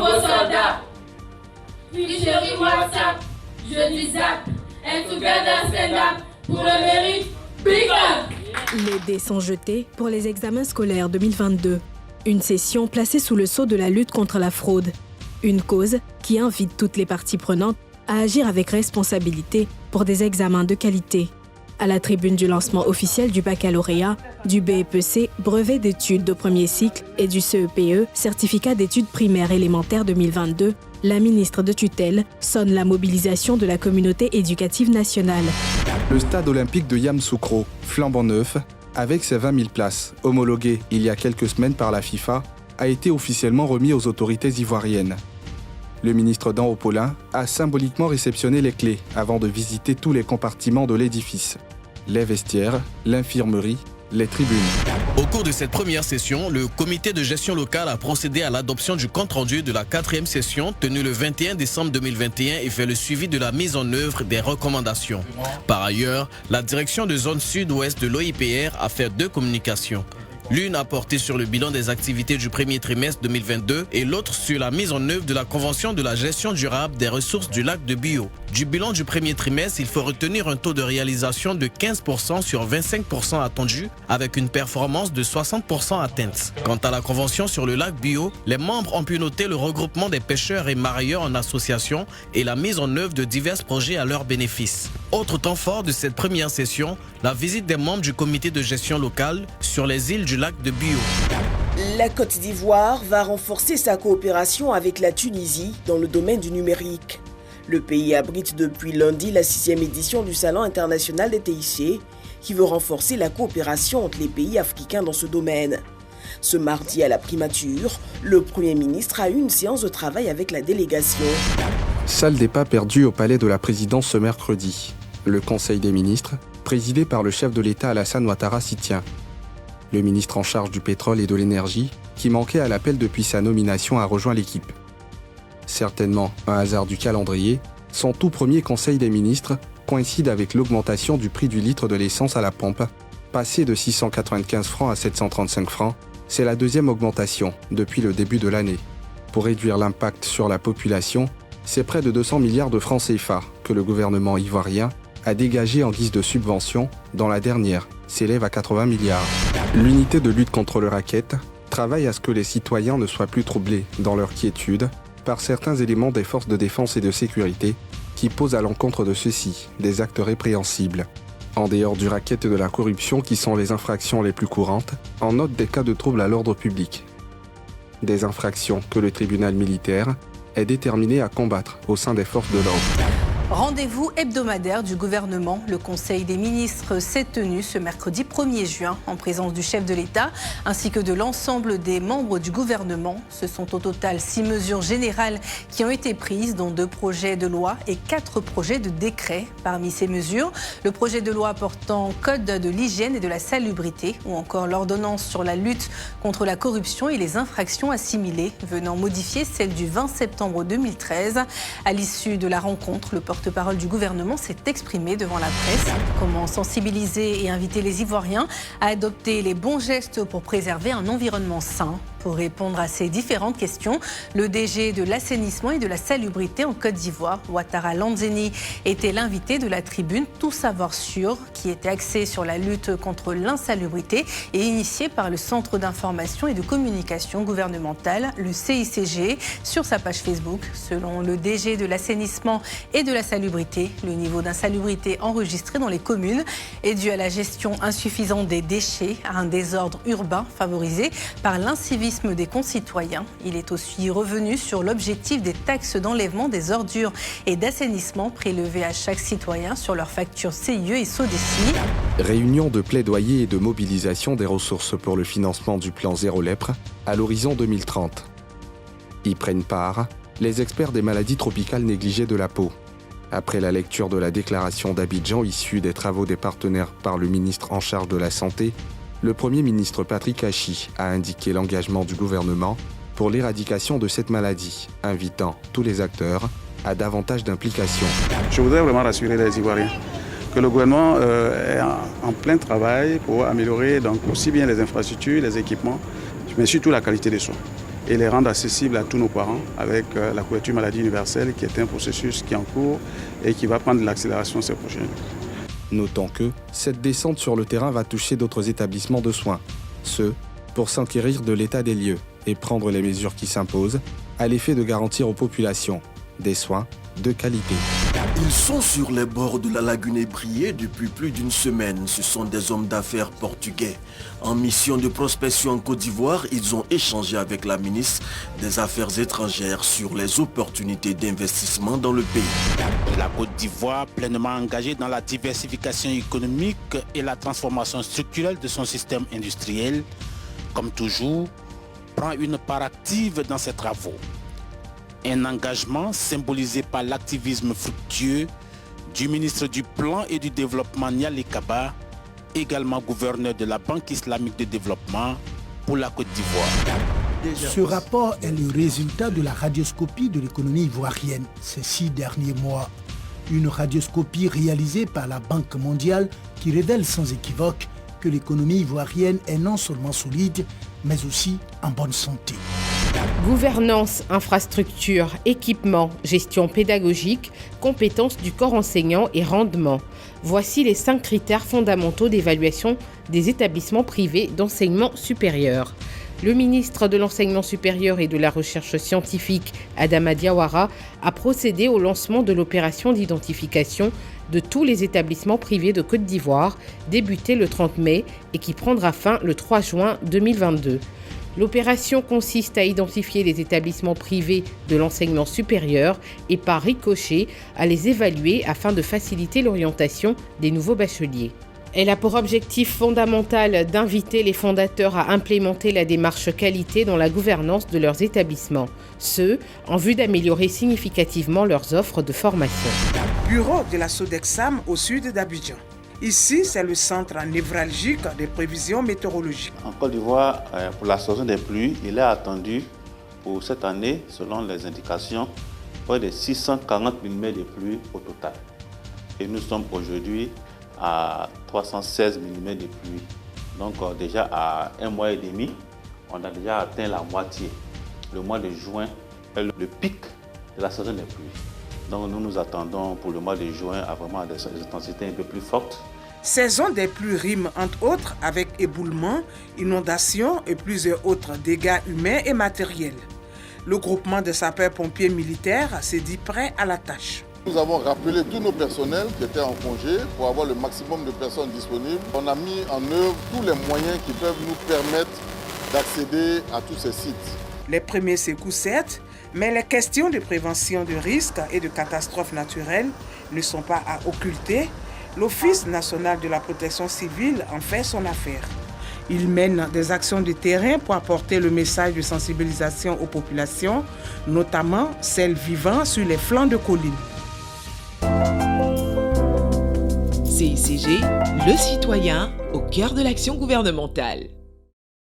vos soldats. Tricherie WhatsApp, jeudi zap, and together stand up pour le mérite. Big up! Les dés sont jetés pour les examens scolaires 2022. Une session placée sous le sceau de la lutte contre la fraude. Une cause qui invite toutes les parties prenantes à agir avec responsabilité pour des examens de qualité. À la tribune du lancement officiel du baccalauréat, du BEPC, brevet d'études de premier cycle, et du CEPE, certificat d'études primaires élémentaires 2022, la ministre de tutelle sonne la mobilisation de la communauté éducative nationale. Le stade olympique de Yamoussoukro, flambant neuf, avec ses 20 000 places, homologuées il y a quelques semaines par la FIFA, a été officiellement remis aux autorités ivoiriennes. Le ministre Dan Opola a symboliquement réceptionné les clés avant de visiter tous les compartiments de l'édifice. Les vestiaires, l'infirmerie, les tribunes. Au cours de cette première session, le comité de gestion locale a procédé à l'adoption du compte-rendu de la 4e session tenue le 21 décembre 2021 et fait le suivi de la mise en œuvre des recommandations. Par ailleurs, la direction de zone sud-ouest de l'OIPR a fait 2 communications. L'une a porté sur le bilan des activités du premier trimestre 2022 et l'autre sur la mise en œuvre de la Convention de la gestion durable des ressources du lac de Bio. Du bilan du premier trimestre, il faut retenir un taux de réalisation de 15% sur 25% attendu, avec une performance de 60% atteinte. Quant à la Convention sur le lac Bio, les membres ont pu noter le regroupement des pêcheurs et mareyeurs en association et la mise en œuvre de divers projets à leur bénéfice. Autre temps fort de cette première session, la visite des membres du comité de gestion locale sur les îles du lac de Bio. La Côte d'Ivoire va renforcer sa coopération avec la Tunisie dans le domaine du numérique. Le pays abrite depuis lundi la 6e édition du Salon international des TIC, qui veut renforcer la coopération entre les pays africains dans ce domaine. Ce mardi à la primature, le Premier ministre a eu une séance de travail avec la délégation. Salle des pas perdue au palais de la présidence ce mercredi. Le Conseil des ministres, présidé par le chef de l'État Alassane Ouattara, s'y tient. Le ministre en charge du pétrole et de l'énergie, qui manquait à l'appel depuis sa nomination, a rejoint l'équipe. Certainement un hasard du calendrier, son tout premier Conseil des ministres coïncide avec l'augmentation du prix du litre de l'essence à la pompe. Passé de 695 francs à 735 francs, c'est la 2e augmentation depuis le début de l'année. Pour réduire l'impact sur la population, c'est près de 200 milliards de francs CFA que le gouvernement ivoirien a dégagé en guise de subvention, dont la dernière s'élève à 80 milliards. L'unité de lutte contre le racket travaille à ce que les citoyens ne soient plus troublés dans leur quiétude par certains éléments des forces de défense et de sécurité qui posent à l'encontre de ceux-ci des actes répréhensibles. En dehors du racket et de la corruption qui sont les infractions les plus courantes, on note des cas de troubles à l'ordre public. Des infractions que le tribunal militaire est déterminé à combattre au sein des forces de l'ordre. Rendez-vous hebdomadaire du gouvernement. Le Conseil des ministres s'est tenu ce mercredi 1er juin en présence du chef de l'État ainsi que de l'ensemble des membres du gouvernement. Ce sont au total 6 mesures générales qui ont été prises, dont 2 projets de loi et 4 projets de décret. Parmi ces mesures, le projet de loi portant code de l'hygiène et de la salubrité ou encore l'ordonnance sur la lutte contre la corruption et les infractions assimilées venant modifier celle du 20 septembre 2013. À l'issue de la rencontre, le porte-parole du gouvernement s'est exprimé devant la presse. Comment sensibiliser et inviter les Ivoiriens à adopter les bons gestes pour préserver un environnement sain? Pour répondre à ces différentes questions, le DG de l'assainissement et de la salubrité en Côte d'Ivoire, Ouattara Lanzeni, était l'invité de la tribune Tout savoir sûr, qui était axée sur la lutte contre l'insalubrité et initiée par le Centre d'information et de communication gouvernementale, le CICG, sur sa page Facebook. Selon le DG de l'assainissement et de la salubrité, le niveau d'insalubrité enregistré dans les communes est dû à la gestion insuffisante des déchets, à un désordre urbain favorisé par l'incivisme des concitoyens. Il est aussi revenu sur l'objectif des taxes d'enlèvement des ordures et d'assainissement prélevées à chaque citoyen sur leur facture CIE et SODECI. Réunion de plaidoyer et de mobilisation des ressources pour le financement du plan Zéro Lèpre à l'horizon 2030. Y prennent part les experts des maladies tropicales négligées de la peau. Après la lecture de la déclaration d'Abidjan issue des travaux des partenaires par le ministre en charge de la Santé, le Premier ministre Patrick Hachi a indiqué l'engagement du gouvernement pour l'éradication de cette maladie, invitant tous les acteurs à davantage d'implication. Je voudrais vraiment rassurer les Ivoiriens que le gouvernement est en plein travail pour améliorer donc aussi bien les infrastructures, les équipements, mais surtout la qualité des soins. et les rendre accessibles à tous nos parents avec la couverture maladie universelle qui est un processus qui est en cours et qui va prendre de l'accélération ces prochaines années. Notons que cette descente sur le terrain va toucher d'autres établissements de soins, ce pour s'enquérir de l'état des lieux et prendre les mesures qui s'imposent à l'effet de garantir aux populations des soins de qualité. Ils sont sur les bords de la lagune ébriée depuis plus d'une semaine. Ce sont des hommes d'affaires portugais. En mission de prospection en Côte d'Ivoire, ils ont échangé avec la ministre des Affaires étrangères sur les opportunités d'investissement dans le pays. La Côte d'Ivoire, pleinement engagée dans la diversification économique et la transformation structurelle de son système industriel, comme toujours, prend une part active dans ses travaux. Un engagement symbolisé par l'activisme fructueux du ministre du Plan et du Développement Niali Kaba, également gouverneur de la Banque islamique de développement pour la Côte d'Ivoire. Ce rapport est le résultat de la radioscopie de l'économie ivoirienne ces 6 derniers mois. Une radioscopie réalisée par la Banque mondiale qui révèle sans équivoque que l'économie ivoirienne est non seulement solide, mais aussi en bonne santé. Gouvernance, infrastructure, équipement, gestion pédagogique, compétences du corps enseignant et rendement. Voici les 5 critères fondamentaux d'évaluation des établissements privés d'enseignement supérieur. Le ministre de l'Enseignement supérieur et de la Recherche scientifique, Adama Diawara, a procédé au lancement de l'opération d'identification de tous les établissements privés de Côte d'Ivoire, débutée le 30 mai et qui prendra fin le 3 juin 2022. L'opération consiste à identifier les établissements privés de l'enseignement supérieur et par ricochet à les évaluer afin de faciliter l'orientation des nouveaux bacheliers. Elle a pour objectif fondamental d'inviter les fondateurs à implémenter la démarche qualité dans la gouvernance de leurs établissements, ce en vue d'améliorer significativement leurs offres de formation. Bureau de la Sodexam au sud d'Abidjan. Ici, c'est le centre névralgique des prévisions météorologiques. En Côte d'Ivoire, pour la saison des pluies, il est attendu pour cette année, selon les indications, près de 640 mm de pluie au total. Et nous sommes aujourd'hui à 316 mm de pluie. Donc déjà à 1 mois et demi, on a déjà atteint la moitié. Le mois de juin est le pic de la saison des pluies. Donc nous nous attendons pour le mois de juin à vraiment des intensités un peu plus fortes. Saison des pluies rime entre autres avec éboulements, inondations et plusieurs autres dégâts humains et matériels. Le groupement de sapeurs-pompiers militaires s'est dit prêt à la tâche. Nous avons rappelé tous nos personnels qui étaient en congé pour avoir le maximum de personnes disponibles. On a mis en œuvre tous les moyens qui peuvent nous permettre d'accéder à tous ces sites. Les premiers secours certes, mais les questions de prévention de risques et de catastrophes naturelles ne sont pas à occulter. L'Office national de la protection civile en fait son affaire. Il mène des actions de terrain pour apporter le message de sensibilisation aux populations, notamment celles vivant sur les flancs de collines. CICG, le citoyen au cœur de l'action gouvernementale.